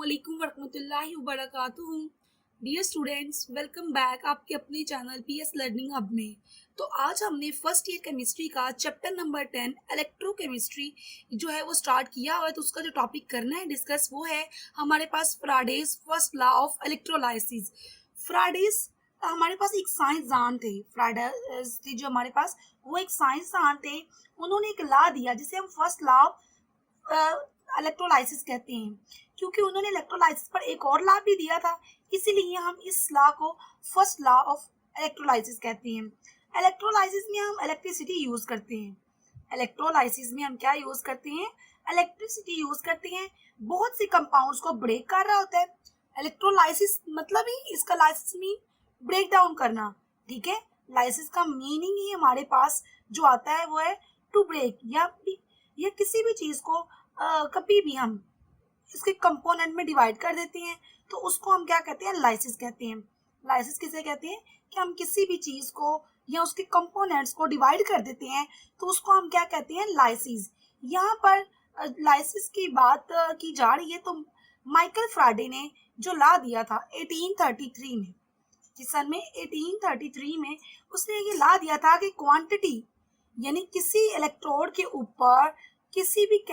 अस्सलामुअलैकुम वरहमतुल्लाहि वबरकातुहू। Dear students, welcome back आपके अपने चैनल पीएस लर्निंग हब में। तो आज हमने फर्स्ट ईयर केमिस्ट्री का चैप्टर नंबर 10 इलेक्ट्रोकेमिस्ट्री जो है वो स्टार्ट किया हुआ है। तो उसका जो टॉपिक करना है डिस्कस वो है हमारे पास फ्राडेज फर्स्ट लॉ ऑफ इलेक्ट्रोलाइसिस। फ्राडेज हमारे पास एक साइंसदान थे, फ्राडेज थे जो हमारे पास, वो एक साइंसदान थे। उन्होंने एक लॉ दिया जिसे हम फर्स्ट लॉ इलेक्ट्रोलाइसिस कहते हैं, क्योंकि उन्होंने इलेक्ट्रोलाइसिस पर एक और लॉ भी दिया था, इसीलिए हम इस लॉ को फर्स्ट लॉ ऑफ इलेक्ट्रोलाइसिस कहते हैं। इलेक्ट्रोलाइसिस में हम इलेक्ट्रिसिटी यूज करते हैं। इलेक्ट्रोलाइसिस में हम क्या यूज करते हैं? इलेक्ट्रिसिटी यूज करते हैं। बहुत से कंपाउंड्स को ब्रेक कर रहा होता है। इलेक्ट्रोलाइसिस मतलब ही इसका लाइसिस मीन ब्रेक डाउन करना, ठीक है। लाइसिस का मीनिंग ही हमारे पास जो आता है वो है टू ब्रेक, या किसी भी चीज को कभी भी हम इसके कंपोनेंट में डिवाइड कर देते हैं तो उसको हम क्या कहते हैं? लाइसिस कहते हैं। लाइसिस किसे कहते हैं? कि हम किसी भी चीज को या उसके कंपोनेंट्स को डिवाइड कर देते हैं तो उसको हम क्या कहते हैं? लाइसिस। यहाँ पर लाइसिस की बात की जा रही है। तो माइकल फ्राडे ने जो लॉ दिया था 1833 में, किस सन में? 1833 में उसने ये लॉ दिया था कि क्वांटिटी यानी किसी इलेक्ट्रोड के ऊपर किसी भी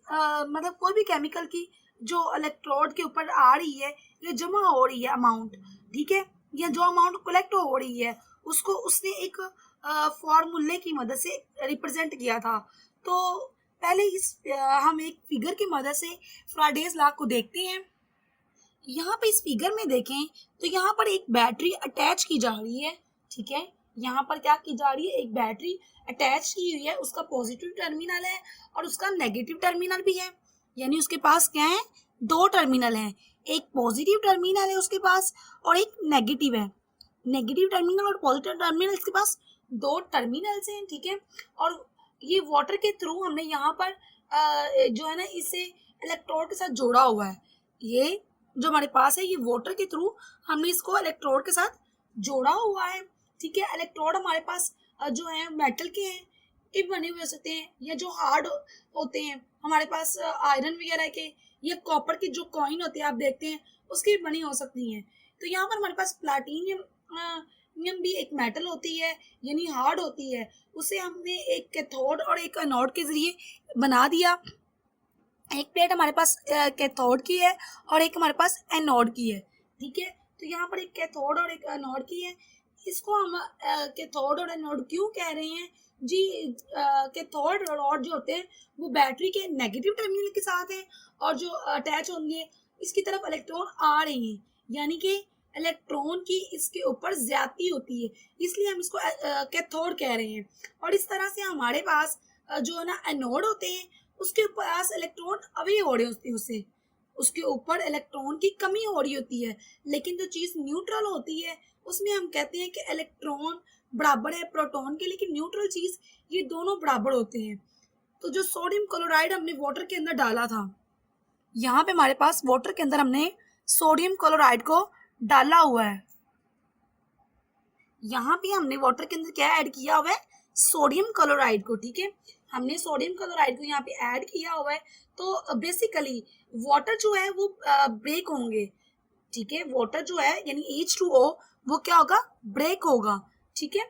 मतलब कोई भी केमिकल की जो इलेक्ट्रोड के ऊपर आ रही है या जमा हो रही है अमाउंट, ठीक है, या जो अमाउंट कलेक्ट हो रही है उसको उसने एक फॉर्मूले की मदद से रिप्रेजेंट किया था। तो पहले हम एक फिगर की मदद से फ्राडेज लॉ को देखते हैं। यहाँ पे इस फिगर में देखें तो यहाँ पर एक बैटरी अटैच की जा रही है, ठीक है। यहाँ पर क्या की जा रही है? एक बैटरी अटैच की हुई है। उसका पॉजिटिव टर्मिनल है और उसका नेगेटिव टर्मिनल भी है, यानी उसके पास क्या है? दो टर्मिनल हैं। एक पॉजिटिव टर्मिनल है उसके पास और एक नेगेटिव है। नेगेटिव टर्मिनल और पॉजिटिव टर्मिनल इसके पास दो टर्मिनल्स हैं, ठीक है। और ये वाटर के थ्रू हमने यहाँ पर जो है ना इसे इलेक्ट्रोड के साथ जोड़ा हुआ है। ये जो हमारे पास है ये वाटर के थ्रू हमने इसको इलेक्ट्रोड के साथ जोड़ा हुआ है, ठीक है। इलेक्ट्रोड हमारे पास जो है मेटल के हैं, ये बने हुए हो सकते हैं, या जो हार्ड होते हैं हमारे पास आयरन वगैरह के, या कॉपर की जो कॉइन होती है आप देखते हैं उसकी बनी हो सकती हैं। तो यहाँ पर हमारे पास प्लाटीनियम भी एक मेटल होती है, यानी हार्ड होती है। उसे हमने एक कैथोड और एक एनोड के जरिए बना दिया। एक प्लेट हमारे पास कैथोड की है और एक हमारे पास एनोड की है, ठीक है। तो यहाँ पर एक कैथोड और एक एनोड की है। इसको हम कैथोड और एनोड क्यों कह रहे हैं जी? कैथोड रॉड जो होते हैं वो बैटरी के नेगेटिव टर्मिनल के साथ हैं और जो अटैच होंगे इसकी तरफ इलेक्ट्रॉन आ रहे हैं, यानी कि इलेक्ट्रॉन की इसके ऊपर ज्यादती होती है, इसलिए हम इसको कैथोड कह रहे हैं। और इस तरह से हमारे पास जो है ना एनोड होते हैं उसके पास इलेक्ट्रॉन अवे हो रहे होते हैं, उसके ऊपर इलेक्ट्रॉन की कमी हो रही होती है। लेकिन जो चीज न्यूट्रल होती है उसमें हम कहते हैं कि इलेक्ट्रॉन बराबर है प्रोटॉन के, लेकिन न्यूट्रल चीज ये दोनों बराबर होते हैं। तो जो सोडियम क्लोराइड हमने वाटर के अंदर डाला था, यहाँ पे हमारे पास वाटर के अंदर हमने सोडियम क्लोराइड को डाला हुआ है। यहाँ पे हमने वाटर के अंदर क्या ऐड किया हुआ है? सोडियम क्लोराइड को, ठीक है। हमने सोडियम क्लोराइड को यहाँ पे ऐड किया हुआ है। तो बेसिकली वाटर जो है वो ब्रेक होंगे, ठीक है। वाटर जो है यानी H2O वो क्या होगा? ब्रेक होगा, ठीक है।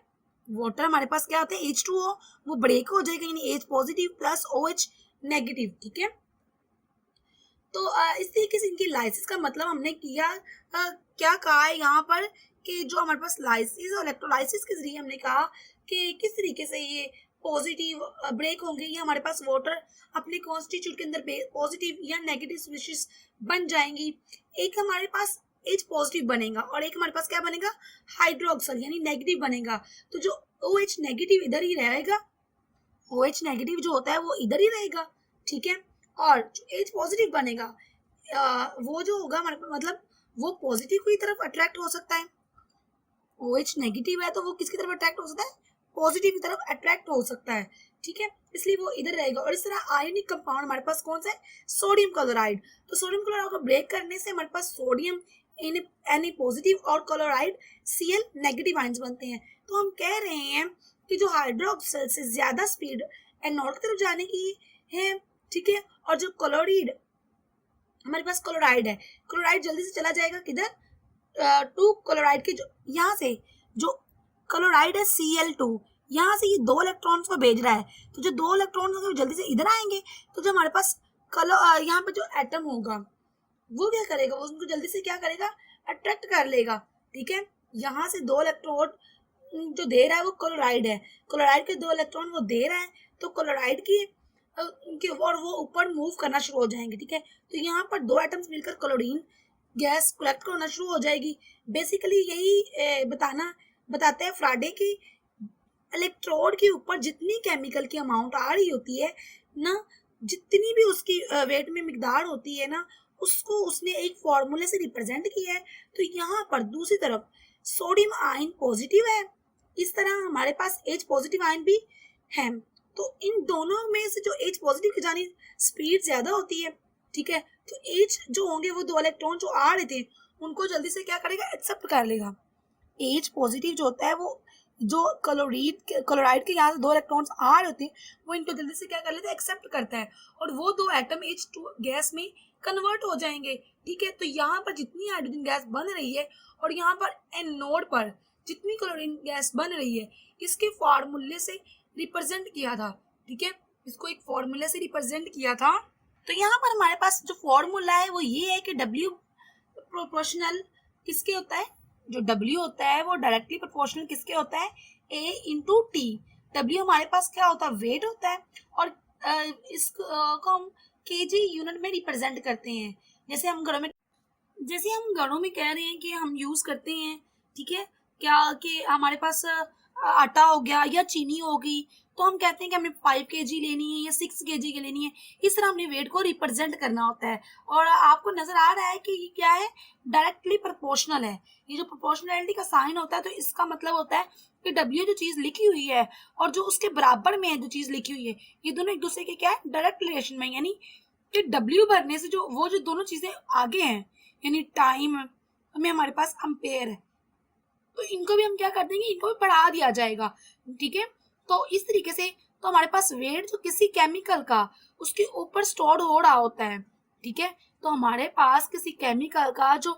वाटर हमारे पास क्या होता है? H2O, वो ब्रेक हो जाएगा, यानी H positive plus OH negative, ठीक है। तो इस तरीके से इनकी लाइसिस का मतलब हमने किया। क्या कहा है यहाँ पर कि जो हमारे पास लाइसिस और इलेक्ट्रोलाइसिस के जरिए हमने कहा कि किस तरीके से ये पॉजिटिव ब्रेक होंगे, ये हमारे पास वाटर अपने कॉन्स्टिट्यूट के अंदर पॉजिटिव या नेगेटिव स्पीशीज बन जाएंगी। एक हमारे पास H पॉजिटिव बनेगा और एक हमारे पास क्या बनेगा? हाइड्रोक्सल यानी नेगेटिव बनेगा। तो जो OH नेगेटिव इधर ही रहेगा, OH नेगेटिव जो होता है वो इधर ही रहेगा, ठीक है। और जो H पॉजिटिव बनेगा वो जो होगा हमारे पास, मतलब वो पॉजिटिव की तरफ अट्रैक्ट हो सकता है। OH नेगेटिव है तो वो किसकी तरफ अट्रैक्ट हो सकता है? पॉजिटिव की तरफ अट्रैक्ट हो सकता है, ठीक है। इसलिए वो इधर रहेगा। और इस तरह आयोनिक कंपाउंड हमारे पास कौन सा है? Sodium chloride. तो सोडियम क्लोराइड को ब्रेक करने से हमारे पास सोडियम Na पॉजिटिव और क्लोराइड Cl नेगेटिव आयंस बनते हैं। तो हम कह रहे हैं कि जो हाइड्रोक्सल से ज्यादा स्पीड एनोड की तरफ जाने की है, ठीक है, और जो क्लोराइड हमारे पास क्लोराइड है, क्लोराइड जल्दी से चला जाएगा किधर, टू क्लोराइड के जो यहाँ से जो क्लोराइड है Cl2, यहाँ से ये 2 इलेक्ट्रॉन्स को भेज रहा है, तो जो 2 इलेक्ट्रॉन्स होंगे वो जल्दी से इधर आएंगे, तो जो हमारे पास यहाँ पे जो एटम होगा वो क्या करेगा, वो उनको जल्दी से क्या करेगा, अट्रैक्ट कर लेगा, ठीक है। यहाँ से 2 इलेक्ट्रॉन जो दे रहा है वो क्लोराइड है, क्लोराइड के 2 इलेक्ट्रॉन वो दे रहा है, तो क्लोराइड की और वो ऊपर मूव करना शुरू हो जाएंगे, ठीक है। तो यहाँ पर 2 एटम्स मिलकर क्लोरीन गैस कलेक्ट करना शुरू हो जाएगी। बेसिकली यही बताते हैं फ्राडे की इलेक्ट्रोड के ऊपर जितनी केमिकल की अमाउंट आ रही होती है ना, जितनी भी उसकी वेट में मिकदार होती है ना, उसको उसने एक फॉर्मूले से रिप्रेजेंट किया है। तो यहाँ पर दूसरी तरफ सोडियम आयन पॉजिटिव है, इस तरह हमारे पास H पॉजिटिव आयन भी है। तो इन दोनों में से जो H पॉजिटिव की जानी स्पीड ज्यादा होती है, ठीक है। तो H जो होंगे वो 2 इलेक्ट्रॉन जो आ रहे थे उनको जल्दी से क्या करेगा, एक्सेप्ट कर लेगा। H पॉजिटिव जो होता है वो जो क्लोराइड के यहाँ से 2 इलेक्ट्रॉन्स आ रहे होते हैं वो इनको जल्दी से क्या कर लेते हैं, एक्सेप्ट करता है, और वो 2 एटम H2 गैस में कन्वर्ट हो जाएंगे, ठीक है। तो यहाँ पर जितनी हाइड्रोजन गैस बन रही है और यहाँ पर एनोड पर जितनी क्लोरीन गैस बन रही है, इसके फॉर्मूले से रिप्रेजेंट किया था, ठीक है, इसको एक फॉर्मूले से रिप्रेजेंट किया था। तो यहाँ पर हमारे पास जो फॉर्मूला है वो ये है कि W प्रोपोर्शनल किसके होता है, जो W होता है वो डायरेक्टली प्रोपोर्शनल किसके होता है, A इंटू टी। W हमारे पास क्या होता है, वेट होता है, और इसको हम kg यूनिट में रिप्रेजेंट करते हैं। जैसे हम घरों में कह रहे हैं कि हम यूज करते हैं, ठीक है, क्या कि हमारे पास आटा हो गया या चीनी होगी, तो हम कहते हैं कि हमें 5 kg लेनी है या 6 kg की लेनी है। इस तरह हमने वेट को रिप्रेजेंट करना होता है, और आपको नजर आ रहा है कि ये क्या है, डायरेक्टली प्रोपोर्शनल है। ये जो प्रोपोर्शनैलिटी का साइन होता है, तो इसका मतलब होता है कि W जो चीज लिखी हुई है और जो उसके बराबर में है जो चीज लिखी हुई है, ये दोनों एक दूसरे के क्या है, डायरेक्ट रिलेशन में, यानी कि W भरने से जो दोनों चीजें आगे हैं, यानी टाइम में हमारे पास अम्पेयर है, तो इनको भी हम क्या कर देंगे, इनको भी बढ़ा दिया जाएगा, ठीक है। तो इस तरीके से तो हमारे पास वेट जो किसी केमिकल का उसके ऊपर स्टोर्ड हो रहा होता है, ठीक है। तो हमारे पास किसी केमिकल का जो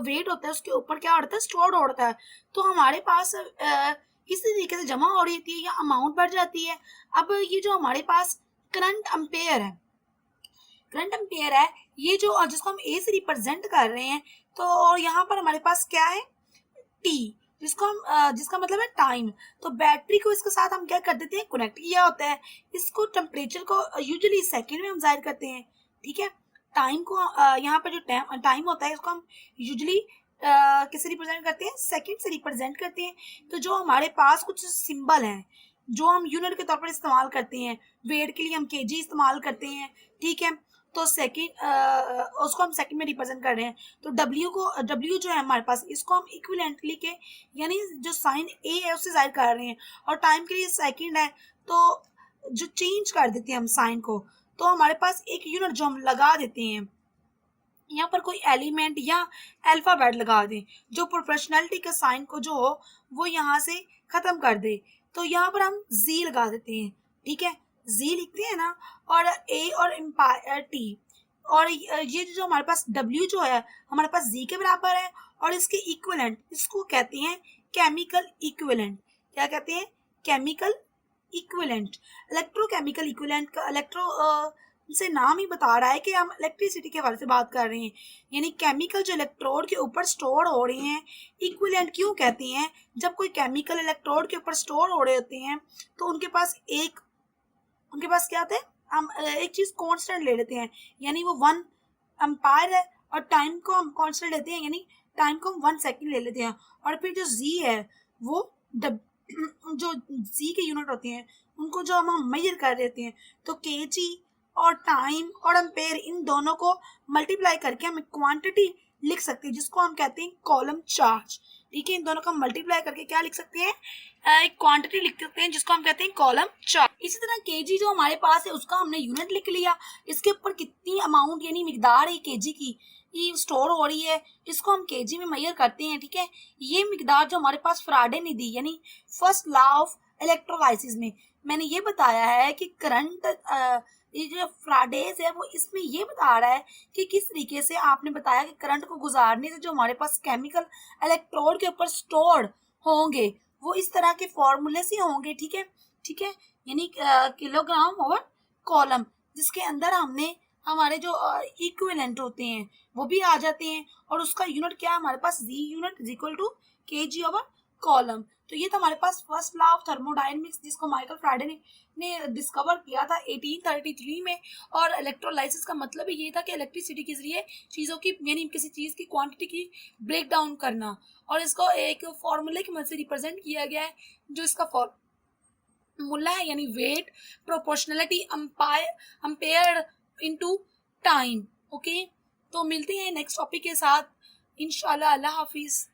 वेट होता है उसके ऊपर क्या होता है, स्टोर्ड होता है, तो हमारे पास इसी तरीके से जमा हो रही थी या अमाउंट बढ़ जाती है। अब ये जो हमारे पास करंट अम्पेयर है, ये जो जिसको हम ए से रिप्रेजेंट कर रहे हैं, तो यहाँ पर हमारे पास क्या है, टी, जिसका मतलब है टाइम। तो बैटरी को इसके साथ हम क्या कर देते हैं, कनेक्ट किया होता है। इसको टेम्परेचर को यूजुअली सेकंड में हम जाहिर करते हैं, ठीक है। टाइम को यहाँ पर जो टाइम होता है इसको हम यूजुअली किससे रिप्रेजेंट करते हैं, सेकंड से रिप्रेजेंट करते हैं। तो जो हमारे पास कुछ सिंबल हैं जो हम यूनिट के तौर पर इस्तेमाल करते हैं, वेट के लिए हम केजी इस्तेमाल करते हैं, ठीक है। तो सेकंड उसको हम सेकंड में रिप्रेजेंट कर रहे हैं। तो W जो है हमारे पास, इसको हम इक्विवेलेंटली के यानी जो साइन A है उससे जाहिर कर रहे हैं, और टाइम के लिए सेकंड है तो जो चेंज कर देते हैं हम साइन को, तो हमारे पास एक यूनिट जो हम लगा देते हैं, यहाँ पर कोई एलिमेंट या अल्फाबेट लगा दें जो प्रोपोर्शनैलिटी के साइन को जो हो वो यहाँ से खत्म कर दे। तो यहाँ पर हम Z लगा देते हैं, ठीक है, Z लिखते हैं ना, और A और एम्पायर T, और ये जो हमारे पास W जो है हमारे पास Z के बराबर है, और इसके इक्विवेलेंट इसको कहते हैं केमिकल इक्विवेलेंट। क्या कहते हैं, केमिकल इक्विवेलेंट। इलेक्ट्रोकेमिकल इक्विवेलेंट का से नाम ही बता रहा है कि हम इलेक्ट्रिसिटी के बारे में बात कर रहे हैं, यानी केमिकल जो इलेक्ट्रोड के ऊपर स्टोर हो रहे हैं। इक्विवेलेंट क्यों कहते हैं, जब कोई केमिकल इलेक्ट्रोड के ऊपर स्टोर हो रहे होते हैं तो उनके पास क्या होता है, हम एक चीज कांस्टेंट ले लेते हैं, यानी वो 1 एम्पायर है, और टाइम को हम कांस्टेंट लेते हैं, यानी टाइम को हम 1 सेकंड ले लेते हैं, और फिर जो Z है वो जो Z के यूनिट होते हैं उनको जो हम मेजर कर देते हैं, तो kg और टाइम और एम्पेयर इन दोनों को मल्टीप्लाई करके हम क्वांटिटी लिख सकते हैं जिसको हम कहते हैं कॉलम चार्ज, ठीक है। इन दोनों का मल्टीप्लाई करके क्या लिख सकते हैं, एक क्वांटिटी लिख सकते हैं जिसको हम कहते हैं कॉलम चार्ज। इसी तरह केजी जो हमारे पास है उसका हमने यूनिट लिख लिया, इसके ऊपर कितनी अमाउंट यानी मिकदार है केजी की ये स्टोर हो रही है, इसको हम केजी में मेजर करते हैं, ठीक है। ये मिकदार जो हमारे पास फ्राडे ने दी, यानी फर्स्ट लॉ ऑफ इलेक्ट्रोलाइसिस में मैंने ये बताया है कि करंट ये जो फ्राडेज है वो इसमें ये बता रहा है कि किस तरीके से आपने बताया कि करंट को गुजारने से जो हमारे पास केमिकल इलेक्ट्रोड के ऊपर स्टोर्ड होंगे वो इस तरह के फॉर्मूले से होंगे, ठीक है, ठीक है, यानी किलोग्राम ओवर कॉलम, जिसके अंदर हमने हमारे जो इक्विवेलेंट होते हैं वो भी आ जाते हैं, और उसका यूनिट क्या है हमारे पास, G unit is equal to KG over column. तो ये था हमारे पास फर्स्ट लॉ ऑफ थर्मोडायनेमिक्स, जिसको माइकल फ्राडे ने डिस्कवर किया था 1833 में। और इलेक्ट्रोलाइसिस का मतलब ही ये था कि इलेक्ट्रिसिटी के जरिए चीज़ों की, यानी किसी चीज़ की क्वांटिटी की ब्रेक डाउन करना, और इसको एक फॉर्मूले की मदद से रिप्रेजेंट किया गया है, जो इसका फॉर्मूला है यानी weight proportionality ampere into time. Okay, तो मिलते हैं नेक्स्ट टॉपिक के साथ इंशाल्लाह। अल्लाह हाफिज़।